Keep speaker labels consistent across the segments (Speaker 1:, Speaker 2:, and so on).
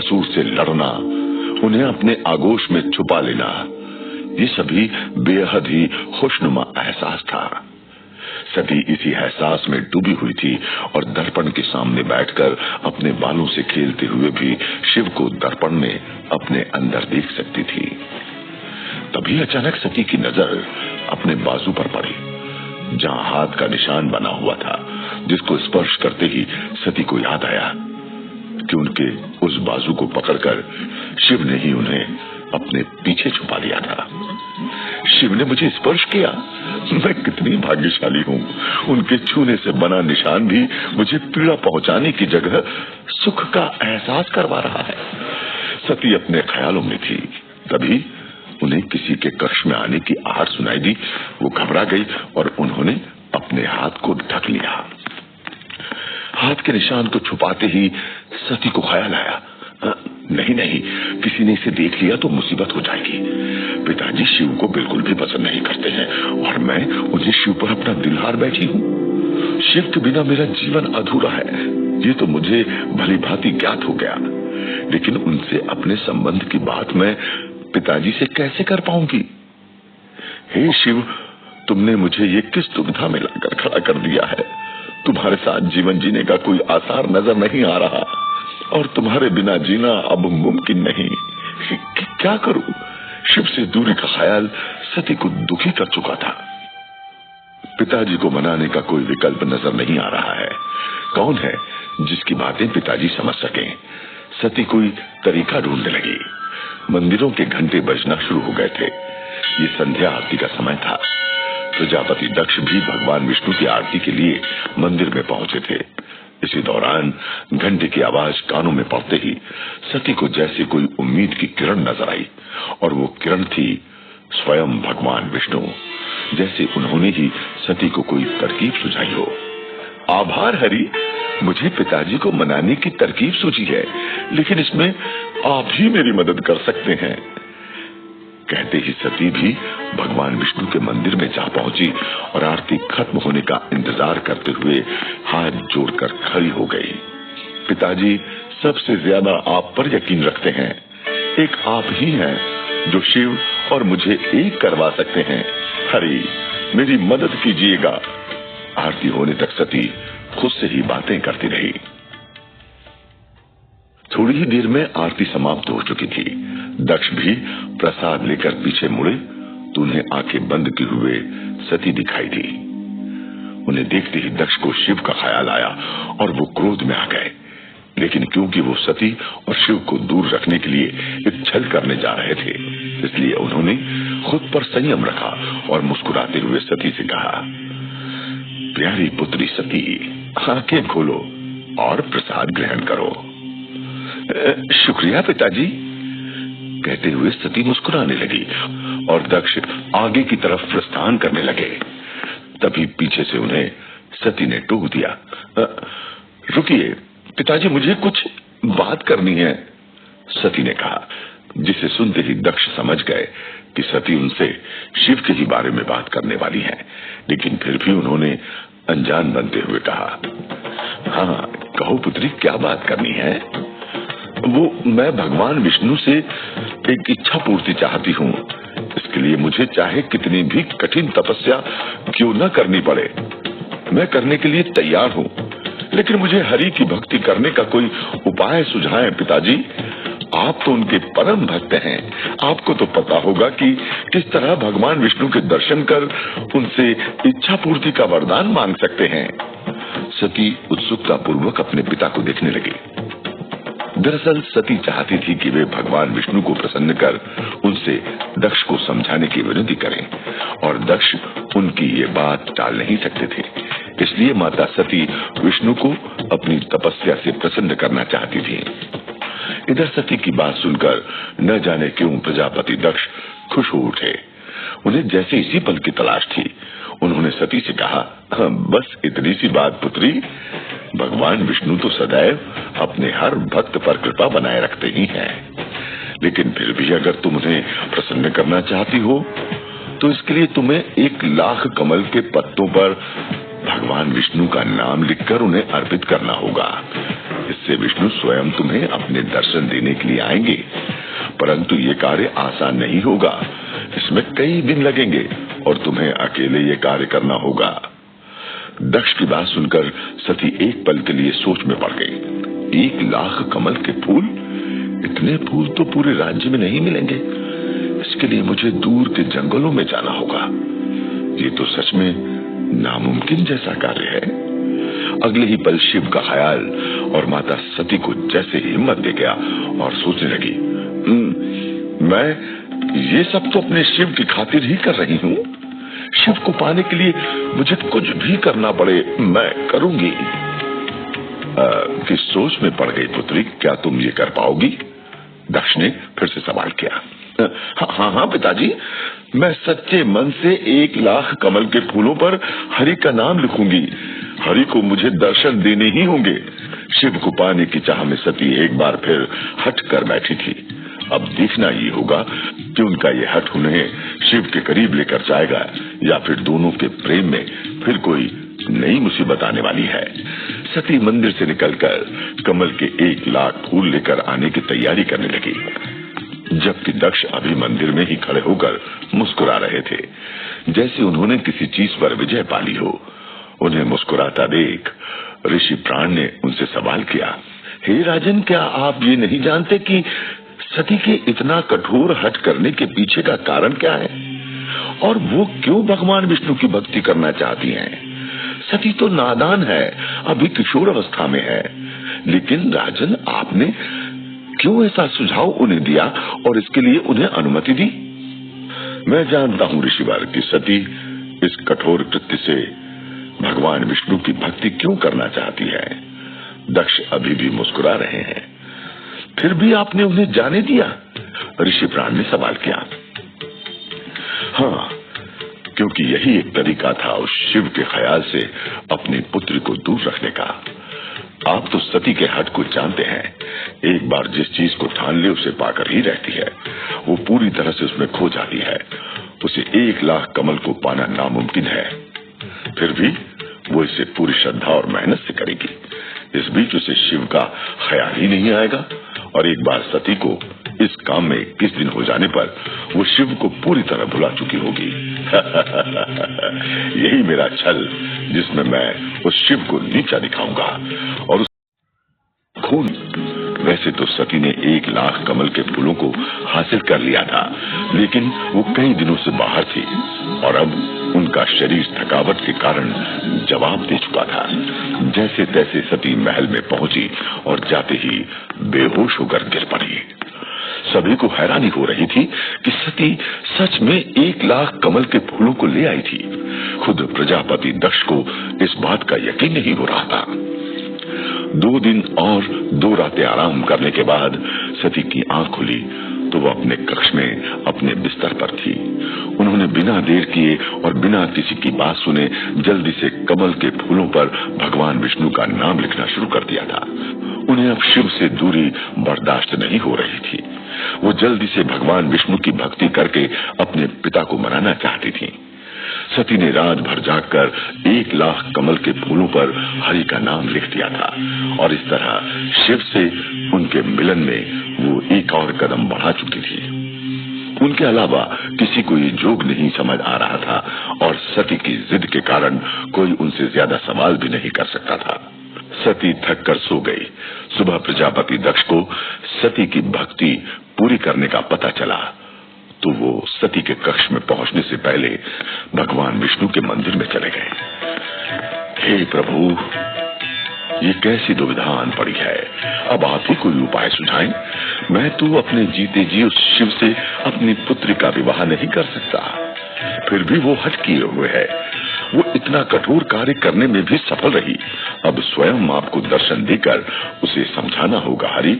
Speaker 1: असुर से लड़ना, उन्हें अपने आगोश में छुपा लेना, ये सभी बेहद ही खुशनुमा एहसास था। सती इसी एहसास में डूबी हुई थी और दर्पण के सामने बैठकर अपने बालों से खेलते हुए भी शिव को दर्पण में अपने अंदर देख सकती थी। तभी अचानक सती की नजर अपने बाजू पर पड़ी, जहां हाथ का निशान बना हुआ था, जिसको स्पर्श करते ही सती को याद आया कि उनके उस बाजू को पकड़कर शिव ने ही उन्हें अपने पीछे छुपा लिया था। शिव ने मुझे स्पर्श किया, मैं कितनी भाग्यशाली हूँ। उनके छूने से बना निशान भी मुझे पीड़ा पहुंचाने की जगह सुख का एहसास करवा रहा है। सती अपने ख्यालों में थी, तभी उन्हें किसी के कक्ष में आने की आहट सुनाई दी। वो घबरा गई और उन्होंने अपने हाथ को ढक लिया। हाथ के निशान को छुपाते ही सती को ख्याल आया, नहीं नहीं, किसी ने इसे देख लिया तो मुसीबत हो जाएगी। पिताजी शिव को बिल्कुल भी पसंद नहीं करते हैं और मैं उन्हें शिव पर अपना दिल हार बैठी हूँ। शिव के बिना मेरा जीवन अधूरा है, ये तो मुझे भली भांति ज्ञात हो गया, लेकिन उनसे अपने संबंध की बात मैं पिताजी से कैसे कर पाऊंगी। हे शिव, तुमने मुझे ये किस दुविधा में लाकर खड़ा कर दिया है। तुम्हारे साथ जीवन जीने का कोई आसार नजर नहीं आ रहा और तुम्हारे बिना जीना अब मुमकिन नहीं। क्या करूं? शिव से दूरी का ख्याल सती को दुखी कर चुका था। पिताजी को मनाने का कोई विकल्प नजर नहीं आ रहा है। कौन है जिसकी बातें पिताजी समझ सकें? सती कोई तरीका ढूंढने लगी। मंदिरों के घंटे बजना शुरू हो गए थे। ये संध्या आरती का समय था। प्रजापति दक्ष भी भगवान विष्णु की आरती के लिए मंदिर में पहुंचे थे। इसी दौरान घंटे की आवाज कानों में पड़ते ही सती को जैसे कोई उम्मीद की किरण नजर आई, और वो किरण थी स्वयं भगवान विष्णु। जैसे उन्होंने ही सती को कोई तरकीब सुझाई हो। आभार हरि, मुझे पिताजी को मनाने की तरकीब सूझी है, लेकिन इसमें आप ही मेरी मदद कर सकते हैं। कहते ही सती भी भगवान विष्णु के मंदिर में जा पहुंची और आरती खत्म होने का इंतजार करते हुए हाथ जोड़कर खड़ी हो गई। पिताजी सबसे ज्यादा आप पर यकीन रखते हैं। एक आप ही हैं जो शिव और मुझे एक करवा सकते हैं। हरि, मेरी मदद कीजिएगा। आरती होने तक सती खुद से ही बातें करती रही। थोड़ी ही देर में आरती समाप्त हो चुकी थी। दक्ष भी प्रसाद लेकर पीछे मुड़े तो उन्हें आंखें बंद किए हुए सती दिखाई दी। उन्हें देखते ही दक्ष को शिव का ख्याल आया और वो क्रोध में आ गए, लेकिन क्योंकि वो सती और शिव को दूर रखने के लिए एक छल करने जा रहे थे, इसलिए उन्होंने खुद पर संयम रखा और मुस्कुराते हुए सती से कहा, प्यारी पुत्री सती, आंखें खोलो और प्रसाद ग्रहण करो। शुक्रिया पिताजी, कहते हुए सती मुस्कुराने लगी और दक्ष आगे की तरफ प्रस्थान करने लगे। तभी पीछे से उन्हें सती ने टोक दिया, रुकिए पिताजी, मुझे कुछ बात करनी है। सती ने कहा, जिसे सुनते ही दक्ष समझ गए कि सती उनसे शिव के ही बारे में बात करने वाली है, लेकिन फिर भी उन्होंने अनजान बनते हुए कहा, हाँ कहो पुत्री, क्या बात करनी है? वो मैं भगवान विष्णु से एक इच्छा पूर्ति चाहती हूँ। इसके लिए मुझे चाहे कितनी भी कठिन तपस्या क्यों न करनी पड़े, मैं करने के लिए तैयार हूँ, लेकिन मुझे हरि की भक्ति करने का कोई उपाय सुझाएं पिताजी। आप तो उनके परम भक्त हैं, आपको तो पता होगा कि किस तरह भगवान विष्णु के दर्शन कर उनसे इच्छा पूर्ति का वरदान मांग सकते हैं। सती उत्सुकता पूर्वक अपने पिता को देखने लगी। दरअसल सती चाहती थी कि वे भगवान विष्णु को प्रसन्न कर उनसे दक्ष को समझाने की विनती करें, और दक्ष उनकी ये बात टाल नहीं सकते थे। इसलिए माता सती विष्णु को अपनी तपस्या से प्रसन्न करना चाहती थी। इधर सती की बात सुनकर न जाने क्यों प्रजापति दक्ष खुश हो उठे। उन्हें जैसे इसी पल की तलाश थी। उन्होंने सती से कहा, बस इतनी सी बात पुत्री, भगवान विष्णु तो सदैव अपने हर भक्त पर कृपा बनाए रखते ही हैं, लेकिन फिर भी अगर तुम उन्हें प्रसन्न करना चाहती हो तो इसके लिए तुम्हें 1,00,000 कमल के पत्तों पर भगवान विष्णु का नाम लिखकर उन्हें अर्पित करना होगा। इससे जिससे विष्णु स्वयं तुम्हें अपने दर्शन देने के लिए आएंगे। परंतु ये कार्य आसान नहीं होगा, इसमें कई दिन लगेंगे और तुम्हें अकेले ये कार्य करना होगा। दक्ष की बात सुनकर सती एक पल के लिए सोच में पड़ गई। 1 लाख कमल के फूल, इतने फूल तो पूरे राज्य में नहीं मिलेंगे। इसके लिए मुझे दूर के जंगलों में जाना होगा। ये तो सच में नामुमकिन जैसा कार्य है। अगले ही पल शिव का ख्याल और माता सती को जैसे हिम्मत दे गया और सोचने लगी, मैं ये सब तो अपने शिव की खातिर ही कर रही हूँ। शिव को पाने के लिए मुझे कुछ भी करना पड़े, मैं करूंगी। किस सोच में पड़ गई पुत्री, क्या तुम ये कर पाओगी? दक्ष ने फिर से सवाल किया। हाँ पिताजी, मैं सच्चे मन से 1 लाख कमल के फूलों पर हरि का नाम लिखूंगी। हरि को मुझे दर्शन देने ही होंगे। शिव को पाने की चाह में सती एक बार फिर हट कर बैठी थी। अब देखना ये होगा कि उनका ये हट उन्हें शिव के करीब लेकर जाएगा या फिर दोनों के प्रेम में फिर कोई नई मुसीबत आने वाली है। सती मंदिर से निकलकर कमल के 1 लाख फूल लेकर आने की तैयारी करने लगी, जबकि दक्ष अभी मंदिर में ही खड़े होकर मुस्कुरा रहे थे, जैसे उन्होंने किसी चीज पर विजय पाली हो। उन्हें मुस्कुराता देख ऋषि प्राण ने उनसे सवाल किया, हे राजन, क्या आप ये नहीं जानते कि सती के इतना कठोर हट करने के पीछे का कारण क्या है और वो क्यों भगवान विष्णु की भक्ति करना चाहती हैं? सती तो नादान है, अभी किशोर अवस्था में है, लेकिन राजन आपने क्यों ऐसा सुझाव उन्हें दिया और इसके लिए उन्हें अनुमति दी? मैं जानता हूँ ऋषिवर कि सती इस कठोर कृत्य से भगवान विष्णु की भक्ति क्यों करना चाहती है। दक्ष अभी भी मुस्कुरा रहे हैं। फिर भी आपने उन्हें जाने दिया? ऋषि प्राण ने सवाल किया। हाँ, क्योंकि यही एक तरीका था उस शिव के ख्याल से अपनी पुत्री को दूर रखने का। आप तो सती के हट को जानते हैं, एक बार जिस चीज को ठान ले उसे पाकर ही रहती है, वो पूरी तरह से उसमें खो जाती है। उसे 1 लाख कमल को पाना नामुमकिन है, फिर भी वो इसे पूरी श्रद्धा और मेहनत से करेगी। इस बीच उसे शिव का ख्याल ही नहीं आएगा और एक बार सती को इस काम में 21 दिन हो जाने पर वो शिव को पूरी तरह भुला चुकी होगी। यही मेरा छल, जिसमें मैं उस शिव को नीचा दिखाऊंगा और उस खून। वैसे तो सती ने 1 लाख कमल के फूलों को हासिल कर लिया था, लेकिन वो कई दिनों से बाहर थी और अब उनका शरीर थकावट के कारण जवाब दे चुका था। जैसे तैसे सती महल में पहुंची और जाते ही बेहोश होकर गिर पड़ी। सभी को हैरानी हो रही थी कि सती सच में 1 लाख कमल के फूलों को ले आई थी। खुद प्रजापति दक्ष को इस बात का यकीन नहीं हो रहा था। 2 दिन और 2 रातें आराम करने के बाद सती की आंख खुली तो वो अपने कक्ष में अपने बिस्तर पर थी। उन्होंने बिना देर किए और बिना किसी की बात सुने जल्दी से कमल के फूलों पर भगवान विष्णु का नाम लिखना शुरू कर दिया था। उन्हें अब शिव से दूरी बर्दाश्त नहीं हो रही थी। वो जल्दी से भगवान विष्णु की भक्ति करके अपने पिता को मनाना चाहती थी। सती ने रात भर जागकर 1 लाख कमल के फूलों पर हरि का नाम लिख दिया था और इस तरह शिव से उनके मिलन में वो एक और कदम बढ़ा चुकी थी। उनके अलावा किसी को ये जोग नहीं समझ आ रहा था और सती की जिद के कारण कोई उनसे ज्यादा सवाल भी नहीं कर सकता था। सती थक कर सो गई। सुबह प्रजापति दक्ष को सती की भक्ति पूरी करने का पता चला तो वो सती के कक्ष में पहुंचने से पहले भगवान विष्णु के मंदिर में चले गए। हे प्रभु, ये कैसी दुविधा आन पड़ी है, अब आप ही कोई उपाय सुझाएं। मैं तो अपने जीते जी उस शिव से अपनी पुत्री का विवाह नहीं कर सकता, फिर भी वो हट किए हुए है। वो इतना कठोर कार्य करने में भी सफल रही। अब स्वयं आपको दर्शन देकर उसे समझाना होगा हरि।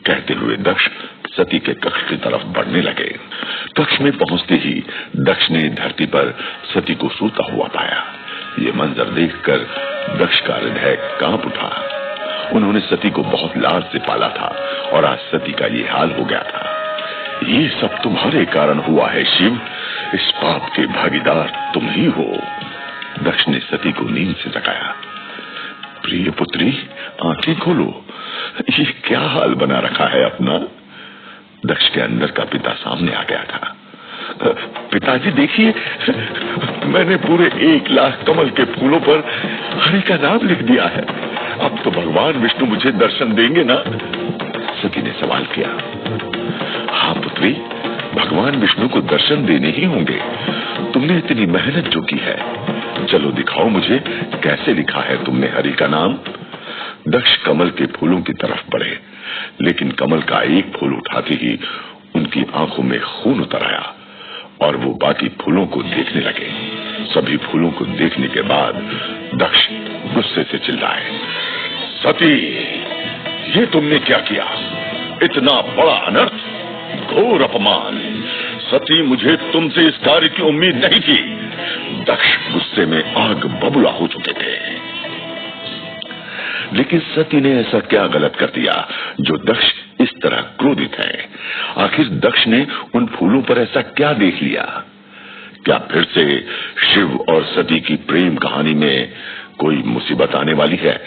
Speaker 1: कहते हुए दक्ष सती के कक्ष की तरफ बढ़ने लगे। कक्ष में पहुंचते ही दक्ष ने धरती पर सती को सोता हुआ पाया। ये मंजर देखकर दक्ष का हृदय कांप उठा। उन्होंने सती को बहुत लाड से पाला था और आज सती का ये हाल हो गया था। ये सब तुम्हारे कारण हुआ है शिव, इस पाप के भागीदार तुम ही हो। दक्ष ने सती को नींद से जगाया। प्रिय पुत्री, आंखें खोलो, ये क्या हाल बना रखा है अपना। दक्ष के अंदर का पिता सामने आ गया था। पिताजी देखिए, मैंने पूरे 1,00,000 कमल के फूलों पर हरि का नाम लिख दिया है। अब तो भगवान विष्णु मुझे दर्शन देंगे ना। सती ने सवाल किया। हाँ पुत्री, भगवान विष्णु को दर्शन देने ही होंगे। तुमने इतनी मेहनत जो की है, चलो दिखाओ मुझे कैसे लिखा है तुमने हरि का नाम। दक्ष कमल के फूलों की तरफ बढ़े, लेकिन कमल का एक फूल उठाते ही उनकी आंखों में खून उतर आया और वो बाकी फूलों को देखने लगे। सभी फूलों को देखने के बाद दक्ष गुस्से से चिल्लाए, सती, ये तुमने क्या किया? इतना बड़ा अनर्थ, घोर अपमान। सती, मुझे तुमसे इस कार्य की उम्मीद नहीं थी। दक्ष गुस्से में आग बबूला हो चुके थे। लेकिन सती ने ऐसा क्या गलत कर दिया जो दक्ष इस तरह क्रोधित है? आखिर दक्ष ने उन फूलों पर ऐसा क्या देख लिया? क्या फिर से शिव और सती की प्रेम कहानी में कोई मुसीबत आने वाली है?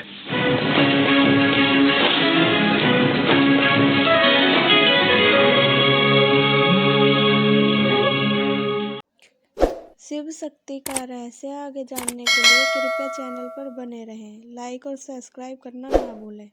Speaker 2: शिव शक्ति का रहस्य आगे जानने के लिए कृपया चैनल पर बने रहें। लाइक और सब्सक्राइब करना ना भूलें।